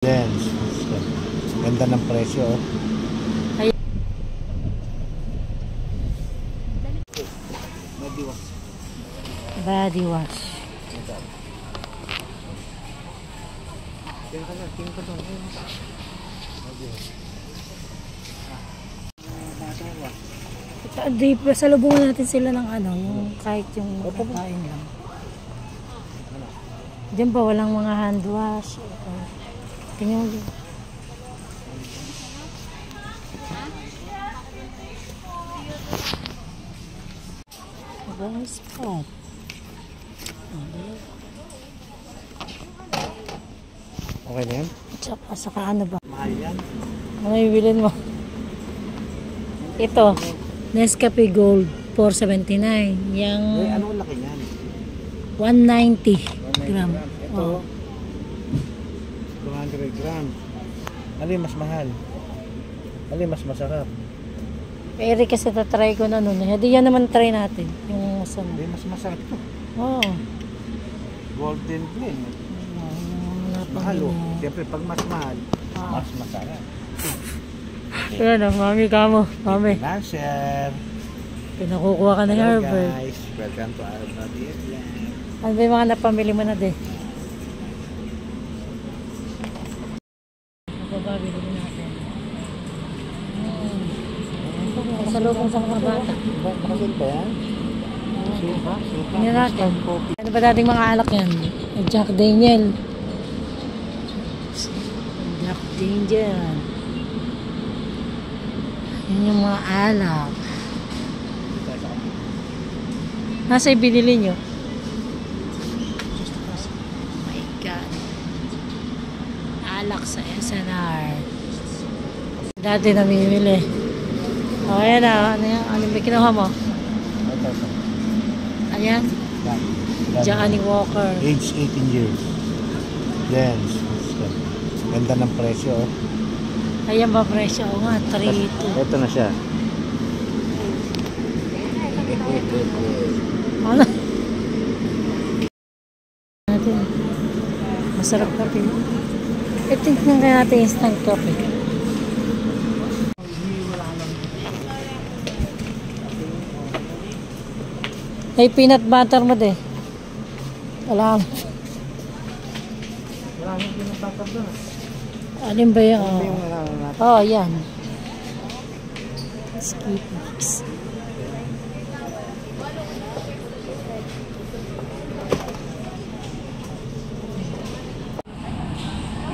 Yan. Ganda ng presyo. Body wash. Di pa salubungan natin sila ng ano, yung kahit yung kain lang. Diyan ba walang mga hand wash? Tingnan mo. Nice spot. Okay na yan? Tsaka saka ano ba? Mahal yan. Ano ibilin mo? Ito. Nescafe Gold 479. Yang Anong laki niyan? 190 gram. Ito. 200 gram. Alin mas mahal? Alin mas masarap? Pero kasi tatry ko na nun. Hindi yan naman try natin. Yung sunod. Hindi mas masarap ito. Oo. Golden blend. Mahal oh. Siyempre pag mas mahal, mas masarap. Yan o, mami ka mo. Mami. Nasher. Pinakukuha ka ng Herbert. Guys, welcome to our Babies Land. Ano ba yung mga napamili mo na de? Ano ba bilhin natin? Sa lubong sa mga bata. Bakit ba yan? Supa? Tingnan natin. Ano ba dating mga alak yan? Jack Daniel. Jack Daniel. Yan yung mga alak. Nasa ibinili nyo? Oh my God. Alak sa SNR. Dati namimili. O, ayan na. Ano yan? Ano ba kinuha mo? Ayan. Johnny Walker. Age 18 years. Yan. Ganda ng presyo. Ayan ba presyo? O nga, 3.2. Ito na siya. Ano? Natin. Masarap kape. Tingnan kaya natin instant coffee. May peanut butter mo de. Wala. Wala nang pinagtatap doon. Alin ba yan? Ano yung nalaman natin? Oh, yan. Skip mix.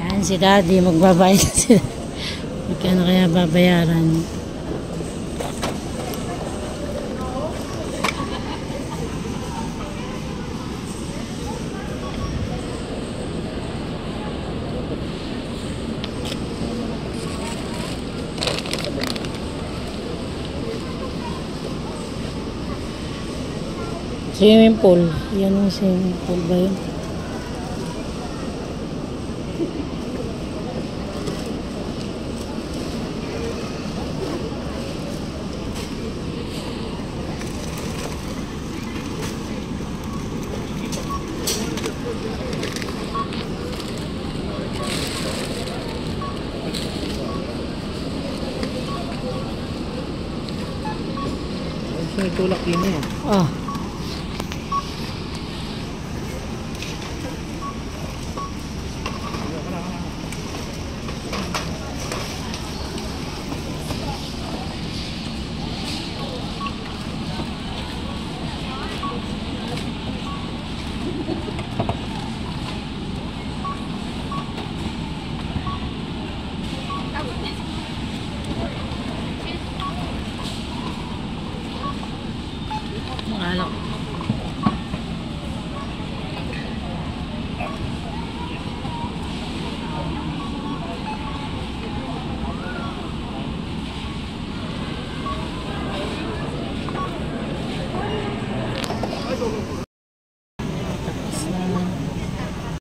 Yan si Daddy. Magbabayad sila. Magkano kaya babayaran? Swimming pool. Yan yung swimming pool ba yun? May tulak din eh. Oh. Alak.